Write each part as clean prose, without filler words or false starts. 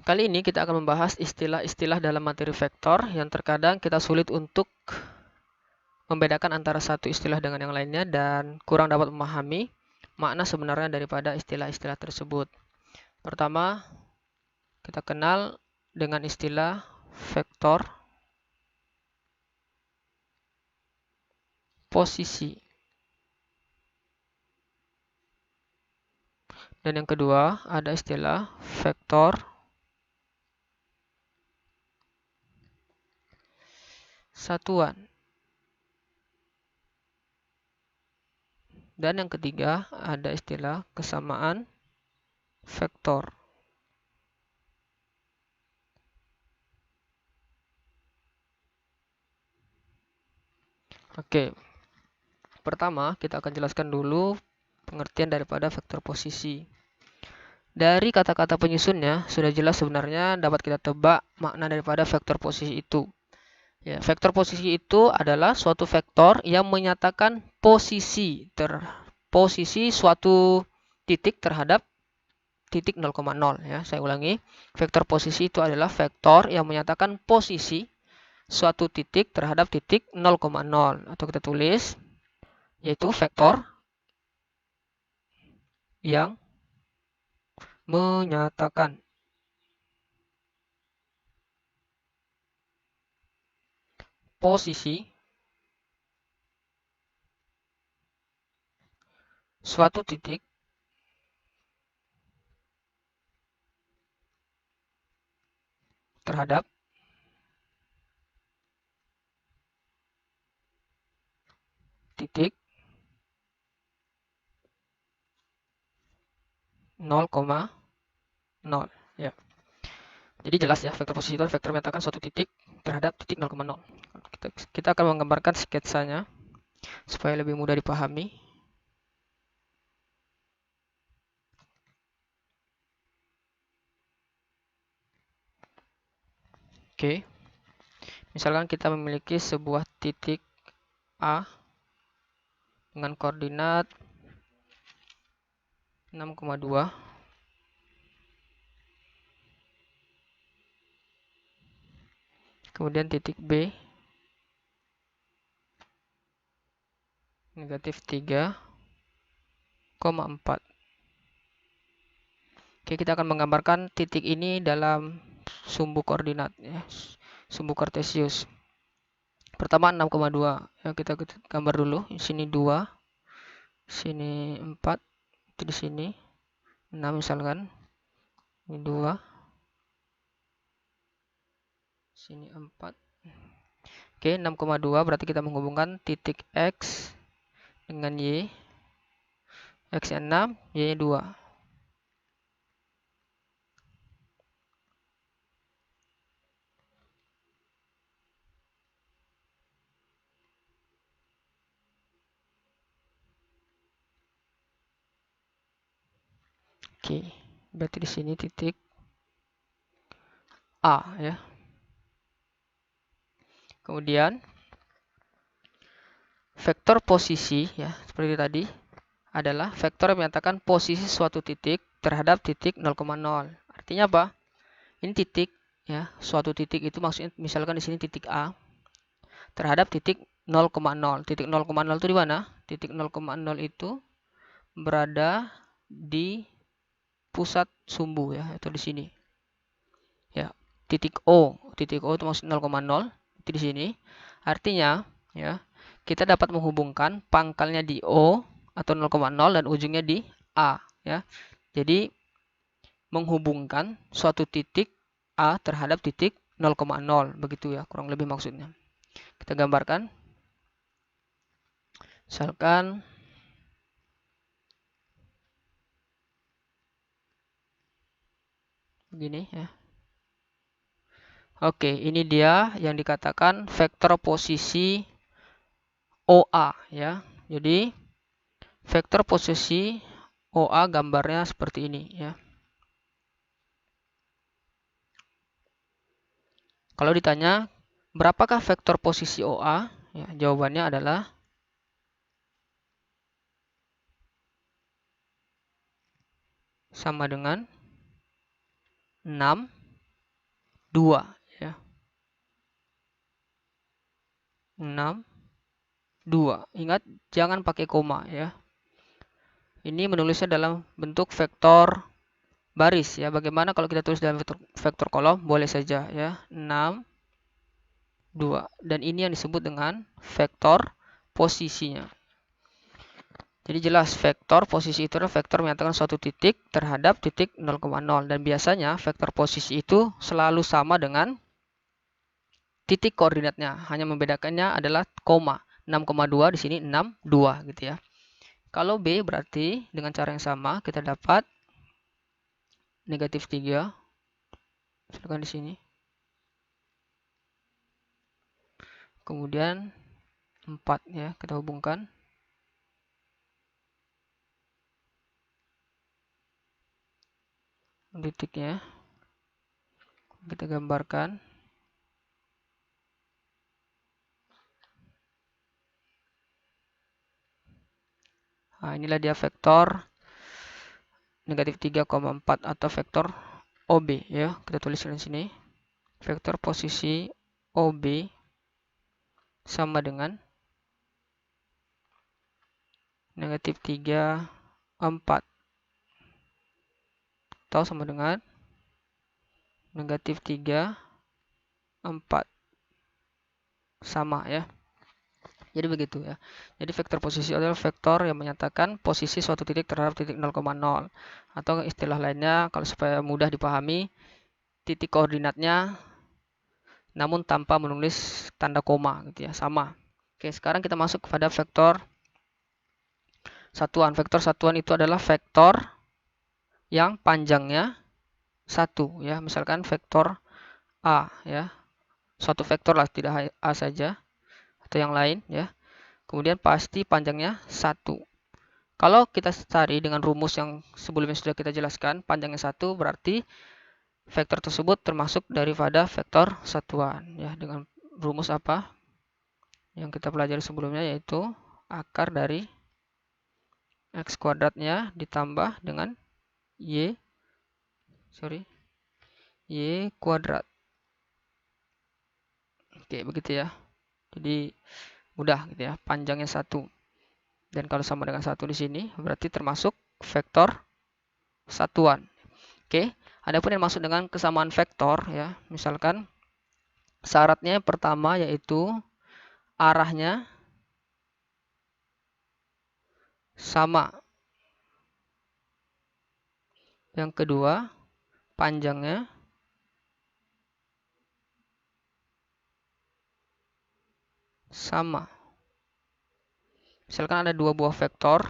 Kali ini kita akan membahas istilah-istilah dalam materi vektor yang terkadang kita sulit untuk membedakan antara satu istilah dengan yang lainnya dan kurang dapat memahami makna sebenarnya daripada istilah-istilah tersebut. Pertama, kita kenal dengan istilah vektor posisi. Dan yang kedua, ada istilah vektor satuan. Dan yang ketiga, ada istilah kesamaan vektor. Oke, pertama kita akan jelaskan dulu pengertian daripada vektor posisi. Dari kata-kata penyusunnya, sudah jelas sebenarnya dapat kita tebak makna daripada vektor posisi itu. Ya, vektor posisi itu adalah suatu vektor yang menyatakan posisi suatu titik terhadap titik 0,0 ya. Saya ulangi, vektor posisi itu adalah vektor yang menyatakan posisi suatu titik terhadap titik 0,0 atau kita tulis yaitu vektor yang menyatakan posisi suatu titik terhadap titik 0,0 ya. Jadi jelas ya, vektor posisi itu vektor menyatakan suatu titik terhadap titik 0,0. Kita akan menggambarkan sketsanya supaya lebih mudah dipahami. Oke. Misalkan kita memiliki sebuah titik A dengan koordinat 6,2. Kemudian titik B negatif 3,4. Oke, kita akan menggambarkan titik ini dalam sumbu koordinat ya, sumbu kartesius. Pertama 6,2. Ya, kita gambar dulu. Di sini 2, sini 4, di sini 6 misalkan. Ini 2, sini 4. Oke, 6,2 berarti kita menghubungkan titik X dengan Y. X-nya 6, Y-nya 2. Oke, berarti di sini titik A ya. Kemudian vektor posisi ya, seperti tadi adalah vektor yang menyatakan posisi suatu titik terhadap titik 0,0. Artinya apa? Ini titik ya, suatu titik itu maksudnya misalkan di sini titik A terhadap titik 0,0. Titik 0,0 itu di mana? Titik 0,0 itu berada di pusat sumbu ya, atau di sini. Ya, titik O itu maksud 0,0 itu di sini. Artinya ya, kita dapat menghubungkan pangkalnya di O atau 0,0 dan ujungnya di A ya. Jadi menghubungkan suatu titik A terhadap titik 0,0 begitu ya, kurang lebih maksudnya. Kita gambarkan. Misalkan begini ya. Oke, ini dia yang dikatakan vektor posisi OA ya. Jadi vektor posisi OA gambarnya seperti ini ya. Kalau ditanya berapakah vektor posisi OA? Ya, jawabannya adalah sama dengan 6 2 ya. 6 2. Ingat jangan pakai koma ya. Ini menulisnya dalam bentuk vektor baris ya. Bagaimana kalau kita tulis dalam vektor kolom? Boleh saja ya. 6 2. Dan ini yang disebut dengan vektor posisinya. Jadi jelas vektor posisi itu adalah vektor menyatakan suatu titik terhadap titik 0,0. Dan biasanya vektor posisi itu selalu sama dengan titik koordinatnya. Hanya membedakannya adalah koma. 6,2 di sini 6,2 gitu ya. Kalau B berarti dengan cara yang sama kita dapat negatif 3. Misalkan di sini. Kemudian 4 ya, kita hubungkan. Titiknya kita gambarkan. Nah, inilah dia vektor negatif 3,4 atau vektor OB ya. Kita tuliskan di sini. Vektor posisi OB sama dengan negatif 3, 4. Atau sama dengan negatif 3, 4. Sama ya. Jadi begitu ya. Jadi vektor posisi adalah vektor yang menyatakan posisi suatu titik terhadap titik 0,0. Atau istilah lainnya kalau supaya mudah dipahami, titik koordinatnya namun tanpa menulis tanda koma gitu ya. Sama. Oke, sekarang kita masuk kepada vektor satuan. Vektor satuan itu adalah vektor yang panjangnya 1 ya. Misalkan vektor A ya. Suatu vektor lah, tidak A saja atau yang lain ya. Kemudian pasti panjangnya 1. Kalau kita cari dengan rumus yang sebelumnya sudah kita jelaskan, panjangnya 1 berarti vektor tersebut termasuk daripada vektor satuan ya. Dengan rumus apa yang kita pelajari sebelumnya, yaitu akar dari X kuadratnya ditambah dengan Y kuadrat. Oke, begitu ya. Jadi mudah gitu ya, panjangnya 1. Dan kalau sama dengan 1 di sini berarti termasuk vektor satuan. Oke, adapun yang masuk dengan kesamaan vektor ya, misalkan syaratnya yang pertama yaitu arahnya sama. Yang kedua, panjangnya sama. Misalkan ada dua buah vektor.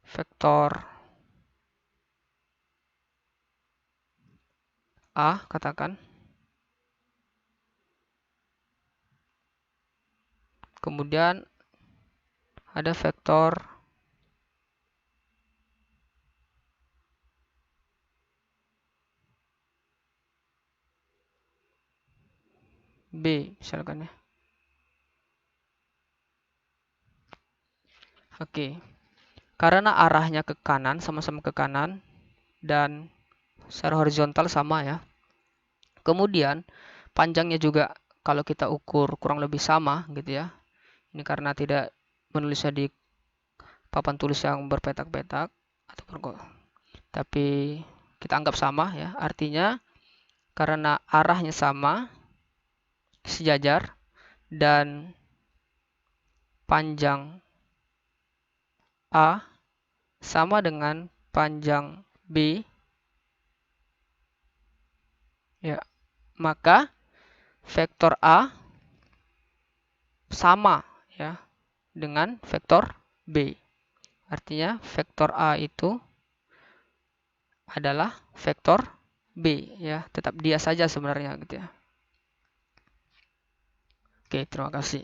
Vektor A katakan. Kemudian ada vektor B misalkan ya. Oke. Karena arahnya ke kanan, sama-sama ke kanan dan secara horizontal sama ya. Kemudian panjangnya juga kalau kita ukur kurang lebih sama gitu ya. Ini karena tidak menulisnya di papan tulis yang berpetak-petak atau tapi kita anggap sama ya. Artinya karena arahnya sama, sejajar, dan panjang A sama dengan panjang B ya, maka vektor A sama ya dengan vektor B. Artinya vektor A itu adalah vektor B ya, tetap dia saja sebenarnya gitu ya. Oke, terima kasih.